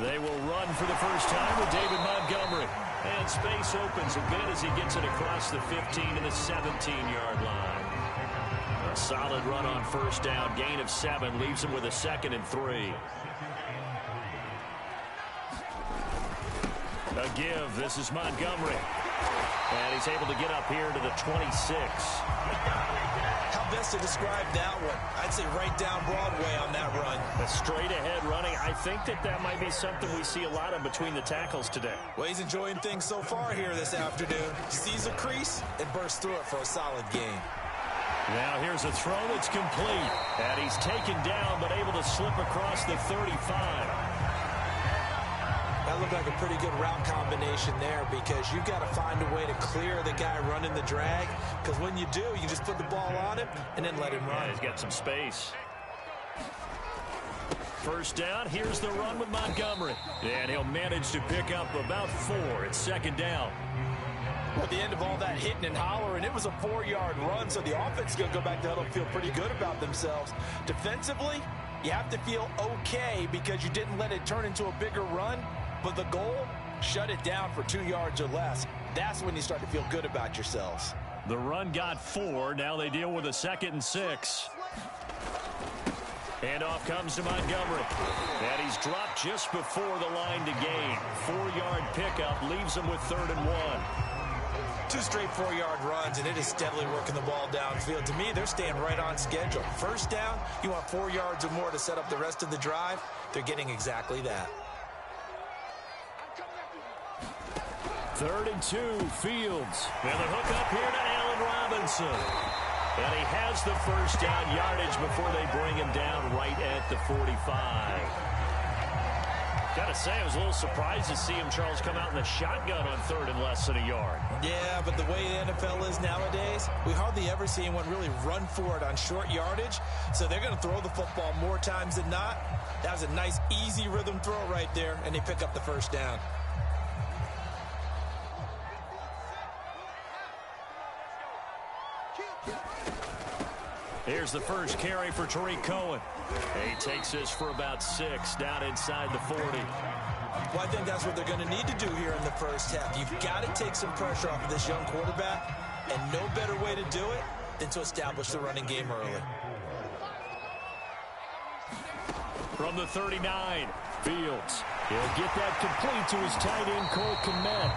They will run for the first time with David Montgomery. And space opens a bit as he gets it across the 15 to the 17-yard line. A solid run on first down. Gain of 7 leaves him with a 2nd and 3. A give. This is Montgomery. And he's able to get up here to the 26. How best to describe that one? I'd say right down Broadway on that run. A straight-ahead running. I think that might be something we see a lot of between the tackles today. Well, he's enjoying things so far here this afternoon. Sees a crease and bursts through it for a solid gain. Now here's a throw that's complete. And he's taken down but able to slip across the 35. That looked like a pretty good route combination there because you've got to find a way to clear the guy running the drag, because when you do, you just put the ball on him and then let him run. Yeah, he's got some space. First down, here's the run with Montgomery. And he'll manage to pick up about 4. It's 2nd down. Well, at the end of all that hitting and hollering, it was a 4-yard run, so the offense is going to go back to huddle and feel pretty good about themselves. Defensively, you have to feel okay because you didn't let it turn into a bigger run. But the goal, shut it down for 2 yards or less. That's when you start to feel good about yourselves. The run got 4. Now they deal with a 2nd and 6. Handoff comes to Montgomery. And he's dropped just before the line to gain. 4-yard pickup leaves him with 3rd and 1. 2 straight 4-yard runs, and it is steadily working the ball downfield. To me, they're staying right on schedule. First down, you want 4 yards or more to set up the rest of the drive. They're getting exactly that. 3rd and 2, Fields. And the hook up here to Allen Robinson. And he has the first down yardage before they bring him down right at the 45. Got to say, I was a little surprised to see him, Charles, come out in the shotgun on 3rd and less than a yard. Yeah, but the way the NFL is nowadays, we hardly ever see anyone really run for it on short yardage. So they're going to throw the football more times than not. That was a nice, easy rhythm throw right there, and they pick up the first down. Here's the first carry for Tariq Cohen. He takes this for about 6 down inside the 40. Well, I think that's what they're going to need to do here in the first half. You've got to take some pressure off of this young quarterback, and no better way to do it than to establish the running game early. From the 39, Fields. He'll get that complete to his tight end, Cole Kmet.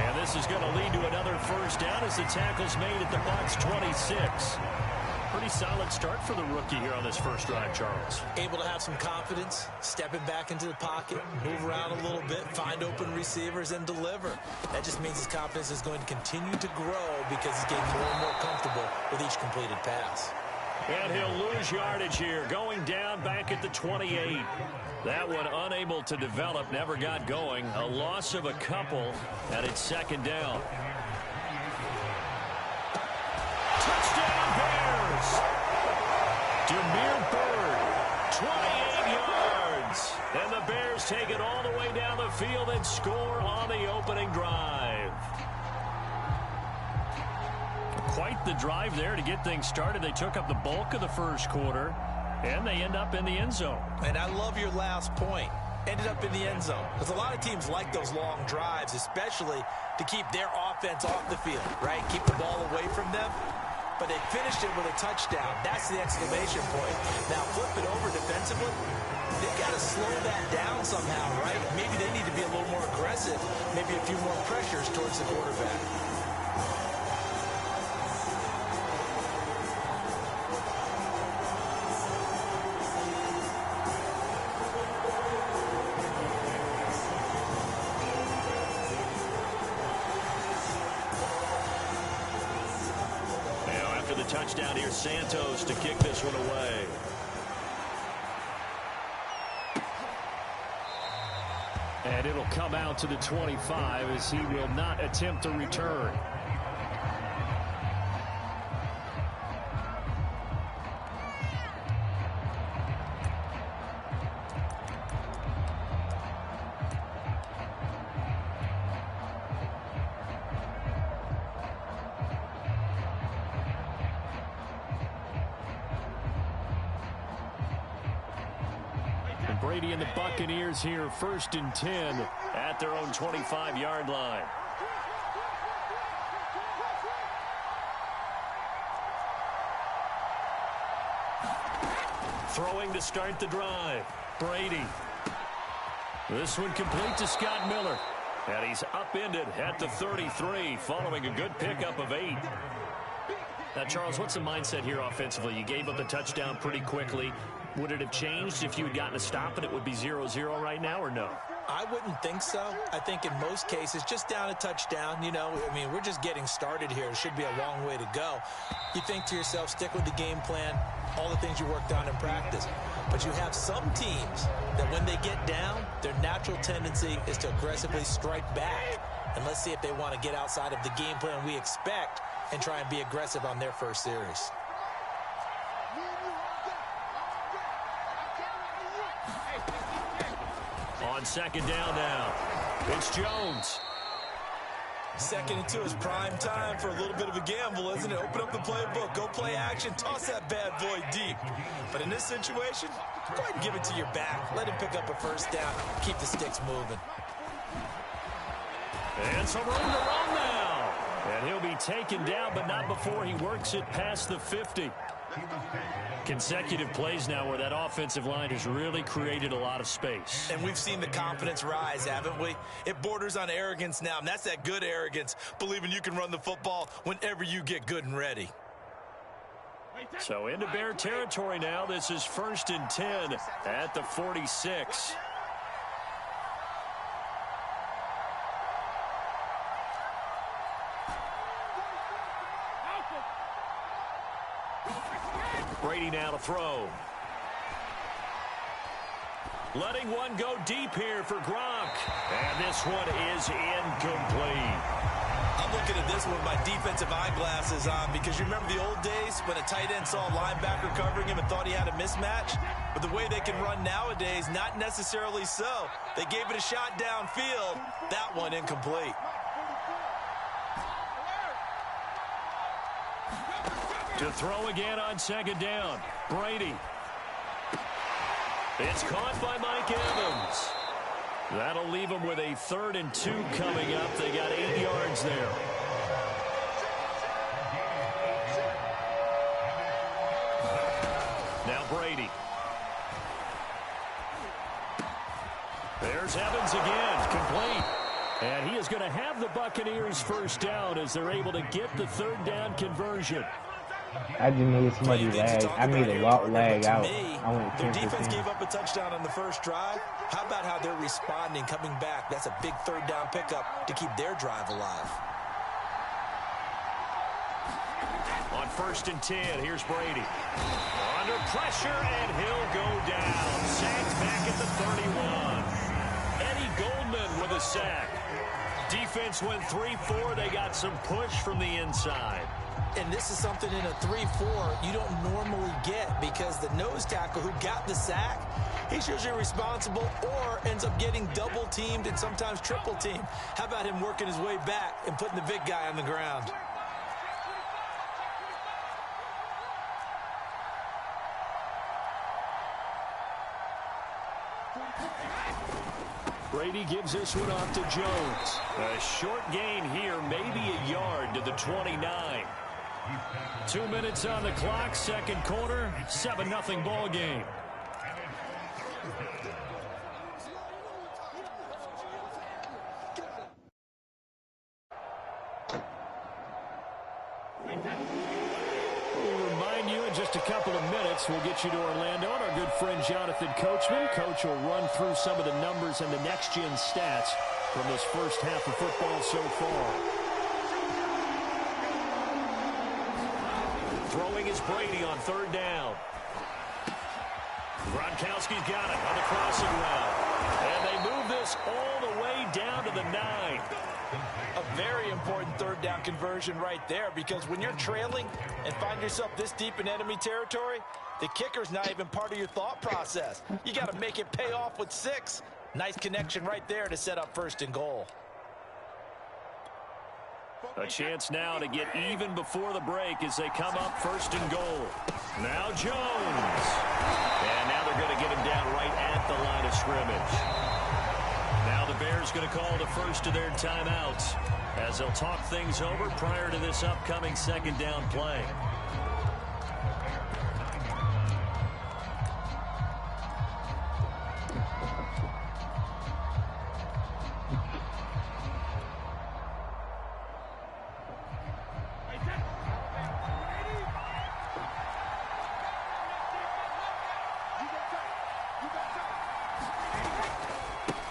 And this is going to lead to another first down as the tackle's made at the Bucs 26. Pretty solid start for the rookie here on this first drive, Charles. Able to have some confidence, stepping back into the pocket, move around a little bit, find open receivers, and deliver. That just means his confidence is going to continue to grow because he's getting more and more comfortable with each completed pass. And he'll lose yardage here, going down back at the 28. That one unable to develop, never got going. A loss of a couple, and it's 2nd down. Touchdown, Bears! Damiere Byrd, 28 yards. And the Bears take it all the way down the field and score on the opening drive. Quite the drive there to get things started. They took up the bulk of the first quarter, and they end up in the end zone. And I love your last point. Ended up in the end zone. Because a lot of teams like those long drives, especially to keep their offense off the field, right? Keep the ball away from them. But they finished it with a touchdown. That's the exclamation point. Now flip it over defensively. They've got to slow that down somehow, right? Maybe they need to be a little more aggressive. Maybe a few more pressures towards the quarterback. Touchdown here, Santos to kick this one away. And it'll come out to the 25 as he will not attempt to return. Brady and the Buccaneers here, 1st and 10 at their own 25-yard line. Throwing to start the drive. Brady. This one complete to Scott Miller. And he's upended at the 33 following a good pickup of 8. Now, Charles, what's the mindset here offensively? You gave up the touchdown pretty quickly. Would it have changed if you had gotten a stop and it would be 0-0 right now, or no? I wouldn't think so. I think in most cases, just down a touchdown, you know, I mean, we're just getting started here. It should be a long way to go. You think to yourself, stick with the game plan, all the things you worked on in practice. But you have some teams that when they get down, their natural tendency is to aggressively strike back. And let's see if they want to get outside of the game plan we expect and try and be aggressive on their first series. On 2nd down now, it's Jones. 2nd and 2 is prime time for a little bit of a gamble, isn't it? Open up the playbook, go play action, toss that bad boy deep. But in this situation, go ahead and give it to your back. Let him pick up a 1st down, keep the sticks moving. And some room to run now. And he'll be taken down, but not before he works it past the 50. Consecutive plays now where that offensive line has really created a lot of space. And we've seen the confidence rise, haven't we? It borders on arrogance now, and that's that good arrogance, believing you can run the football whenever you get good and ready. So into Bear territory now. This is 1st and 10 at the 46. Brady now to throw. Letting one go deep here for Gronk. And this one is incomplete. I'm looking at this one with my defensive eyeglasses on because you remember the old days when a tight end saw a linebacker covering him and thought he had a mismatch? But the way they can run nowadays, not necessarily so. They gave it a shot downfield. That one incomplete. To throw again on 2nd down. Brady. It's caught by Mike Evans. That'll leave them with a 3rd and 2 coming up. They got 8 yards there. Now Brady. There's Evans again. Complete. And he is going to have the Buccaneers 1st down as they're able to get the 3rd down conversion. I just need somebody lag. I need a lot lag out. I want 10%. Their defense gave up a touchdown on the first drive. How about how they're responding, coming back? That's a big 3rd down pickup to keep their drive alive. On 1st and 10, here's Brady. Under pressure, and he'll go down. Sacked back at the 31. Eddie Goldman with a sack. Defense went 3-4. They got some push from the inside. And this is something in a 3-4 you don't normally get because the nose tackle who got the sack, he's usually responsible or ends up getting double teamed and sometimes triple teamed. How about him working his way back and putting the big guy on the ground? Brady gives this one off to Jones. A short gain here, maybe a yard to the 29. 2 minutes on the clock, 2nd quarter, 7-0 ball game. We'll remind you in just a couple of minutes, we'll get you to Orlando and our good friend Jonathan Coachman. Coach will run through some of the numbers and the next-gen stats from this first half of football so far. Throwing is Brady on 3rd down. Gronkowski's got it on the crossing route. And they move this all the way down to the 9. A very important 3rd down conversion right there because when you're trailing and find yourself this deep in enemy territory, the kicker's not even part of your thought process. You got to make it pay off with 6. Nice connection right there to set up 1st and goal. A chance now to get even before the break as they come up first and goal. Now Jones. And now they're going to get him down right at the line of scrimmage. Now the Bears going to call the first of their timeouts as they'll talk things over prior to this upcoming second down play.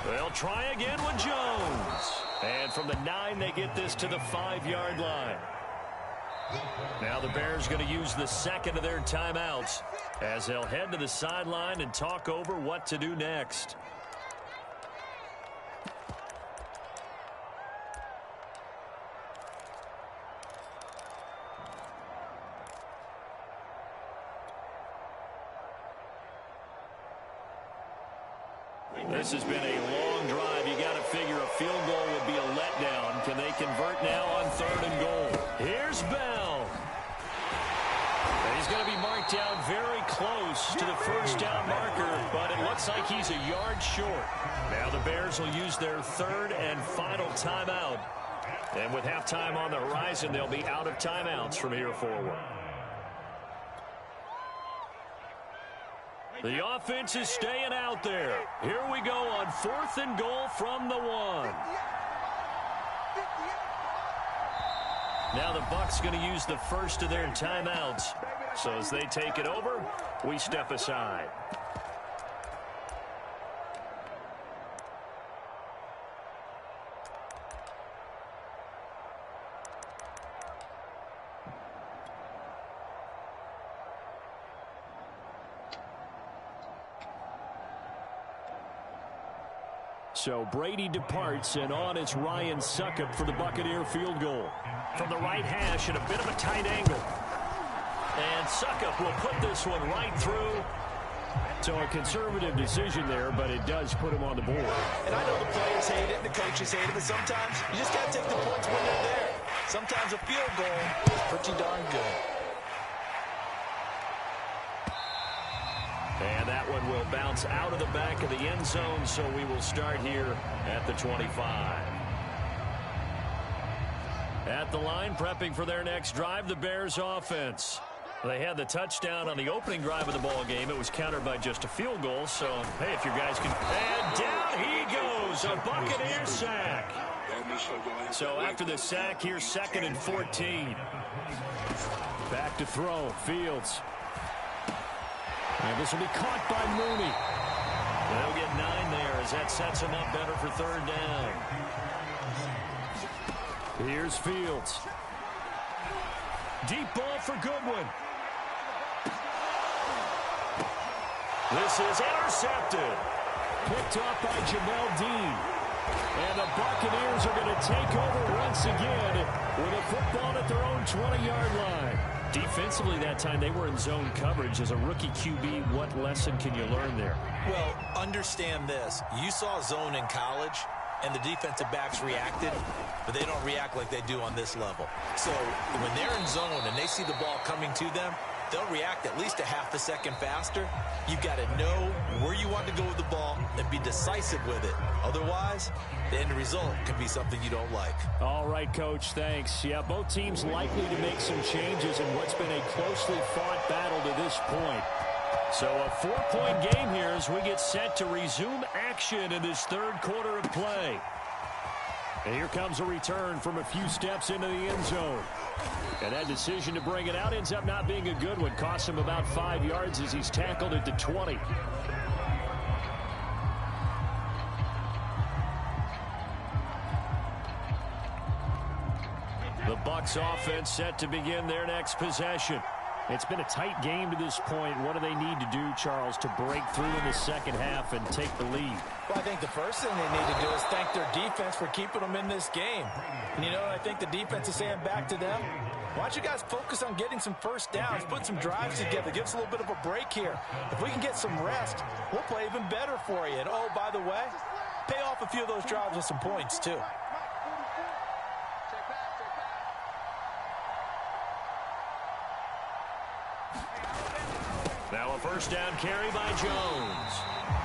They'll try again with Jones. And from the 9, they get this to the 5-yard line. Now the Bears going to use the second of their timeouts as they'll head to the sideline and talk over what to do next. This has been a long drive. You got to figure a field goal would be a letdown. Can they convert now on 3rd and goal? Here's Bell. And he's going to be marked down very close to the first down marker, but it looks like he's a yard short. Now the Bears will use their 3rd and final timeout. And with halftime on the horizon, they'll be out of timeouts from here forward. The offense is staying out there. Here we go on 4th and goal from the 1. Now the Bucs going to use the first of their timeouts. So as they take it over, we step aside. So Brady departs, and on is Ryan Succop for the Buccaneer field goal. From the right hash at a bit of a tight angle. And Succop will put this one right through. So a conservative decision there, but it does put him on the board. And I know the players hate it and the coaches hate it, but sometimes you just got to take the points when they're there. Sometimes a field goal is pretty darn good. And that one will bounce out of the back of the end zone, so we will start here at the 25. At the line, prepping for their next drive, the Bears offense. They had the touchdown on the opening drive of the ball game. It was countered by just a field goal, so, hey, if your guys can... And down he goes, a Buccaneer sack. So after the sack, here's 2nd and 14. Back to throw, Fields. And this will be caught by Mooney. They'll get 9 there as that sets him up better for 3rd down. Here's Fields. Deep ball for Goodwin. This is intercepted. Picked off by Jamel Dean. And the Buccaneers are going to take over once again with a football at their own 20-yard line. Defensively that time, they were in zone coverage. As a rookie QB, what lesson can you learn there? Well, understand this. You saw zone in college, and the defensive backs reacted, but they don't react like they do on this level. So when they're in zone and they see the ball coming to them, they'll react at least a half a second faster. You've got to know where you want to go with the ball and be decisive with it. Otherwise, the end result can be something you don't like. All right, Coach, thanks. Yeah, both teams likely to make some changes in what's been a closely fought battle to this point. So a 4-point game here as we get set to resume action in this 3rd quarter of play. And here comes a return from a few steps into the end zone. And that decision to bring it out ends up not being a good one. Costs him about 5 yards as he's tackled at the 20. The Bucs offense set to begin their next possession. It's been a tight game to this point. What do they need to do, Charles, to break through in the second half and take the lead? Well, I think the first thing they need to do is thank their defense for keeping them in this game. And you know, I think the defense is saying back to them, why don't you guys focus on getting some first downs, put some drives together, give us a little bit of a break here. If we can get some rest, we'll play even better for you. And, oh, by the way, pay off a few of those drives with some points, too. Now a first down carry by Jones.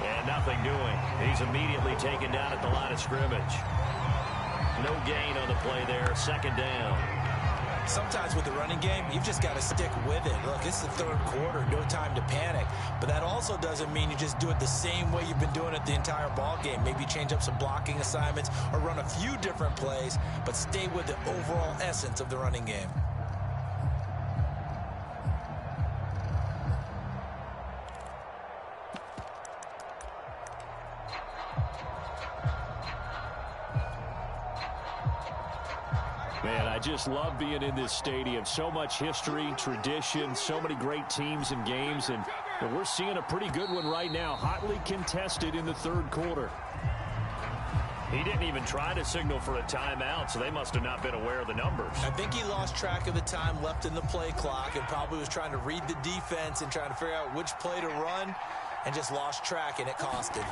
And nothing doing. He's immediately taken down at the line of scrimmage. No gain on the play there. Second down. Sometimes with the running game, you've just got to stick with it. Look, it's the third quarter, no time to panic. But that also doesn't mean you just do it the same way you've been doing it the entire ball game. Maybe change up some blocking assignments or run a few different plays, but stay with the overall essence of the running game. Man, I just love being in this stadium. So much history, tradition, so many great teams and games, and we're seeing a pretty good one right now, hotly contested in the third quarter. He didn't even try to signal for a timeout, so they must have not been aware of the numbers. I think he lost track of the time left in the play clock and probably was trying to read the defense and trying to figure out which play to run and just lost track, and it cost him.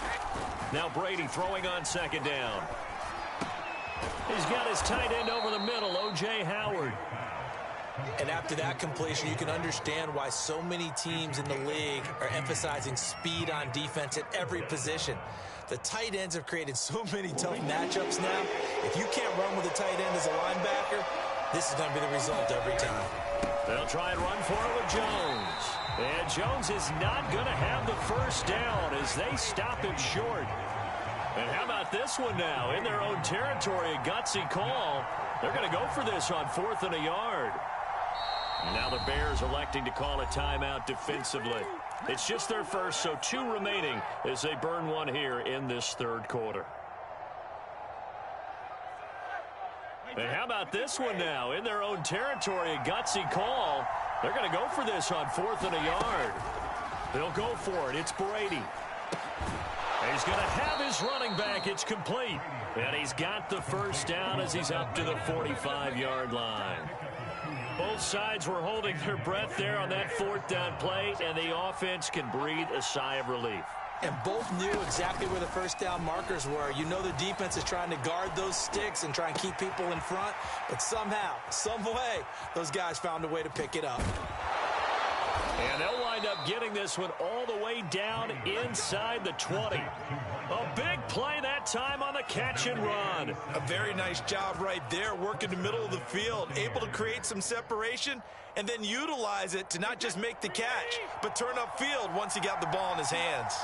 Now Brady throwing on second down. He's got his tight end over the middle, O.J. Howard. And after that completion, you can understand why so many teams in the league are emphasizing speed on defense at every position. The tight ends have created so many tough matchups now. If you can't run with a tight end as a linebacker, this is going to be the result every time. They'll try and run for it with Jones. And Jones is not going to have the first down as they stop him short. And how about this one now? In their own territory, a gutsy call. They're going to go for this on 4th and a yard. Now the Bears electing to call a timeout defensively. It's just their first, so 2 remaining as they burn one here in this third quarter. And how about this one now? In their own territory, a gutsy call. They're going to go for this on 4th and a yard. They'll go for it. It's Brady. He's going to have his running back. It's complete. And he's got the first down as he's up to the 45-yard line. Both sides were holding their breath there on that 4th down play, and the offense can breathe a sigh of relief. And both knew exactly where the first down markers were. You know the defense is trying to guard those sticks and try and keep people in front, but somehow, some way, those guys found a way to pick it up. And they'll wind up getting this one all the way down inside the 20. A big play that time on the catch and run. A very nice job right there, working the middle of the field, able to create some separation and then utilize it to not just make the catch, but turn upfield once he got the ball in his hands.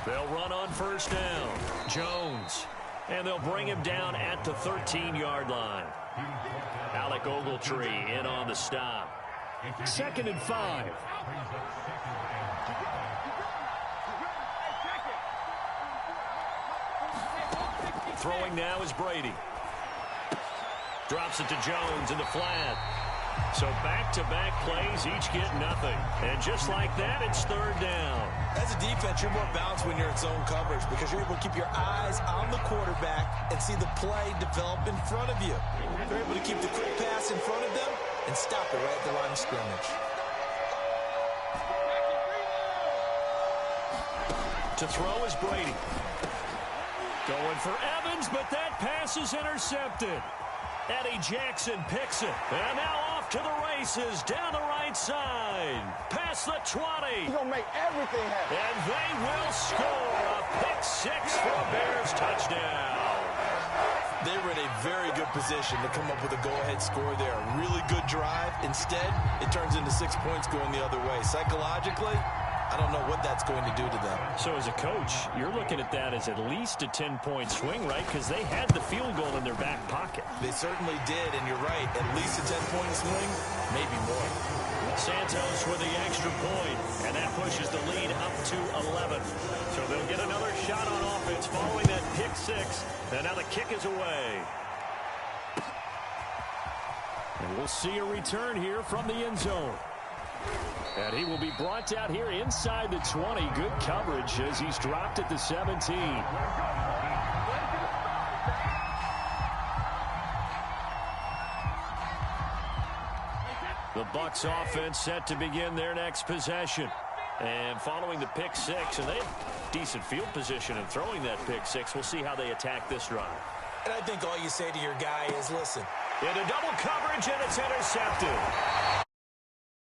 They'll run on first down. Jones. And they'll bring him down at the 13-yard line. Alec Ogletree in on the stop. 2nd and 5. Throwing now is Brady. Drops it to Jones in the flat. So back-to-back plays, each get nothing. And just like that, it's 3rd down. As a defense, you're more balanced when you're in zone coverage because you're able to keep your eyes on the quarterback and see the play develop in front of you. They're able to keep the quick pass in front of them and stop it right at the line of scrimmage. To throw is Brady. Going for Evans, but that pass is intercepted. Eddie Jackson picks it. And now off to the races down the right side. Past the 20. He's going to make everything happen. And they will score a pick 6 for a Bears touchdown. They were in a very good position to come up with a go-ahead score there. A really good drive. Instead, it turns into 6 points going the other way. Psychologically, I don't know what that's going to do to them. So as a coach, you're looking at that as at least a 10-point swing, right? Because they had the field goal in their back pocket. They certainly did, and you're right. At least a 10-point swing, maybe more. Santos with the extra point, and that pushes the lead up to 11. So they'll get another shot on offense following that pick 6, and now the kick is away. And we'll see a return here from the end zone. And he will be brought out here inside the 20. Good coverage as he's dropped at the 17. The Bucs offense set to begin their next possession. And following the pick 6, and they have decent field position in throwing that pick 6. We'll see how they attack this drive. And I think all you say to your guy is, listen. Into double coverage, and it's intercepted.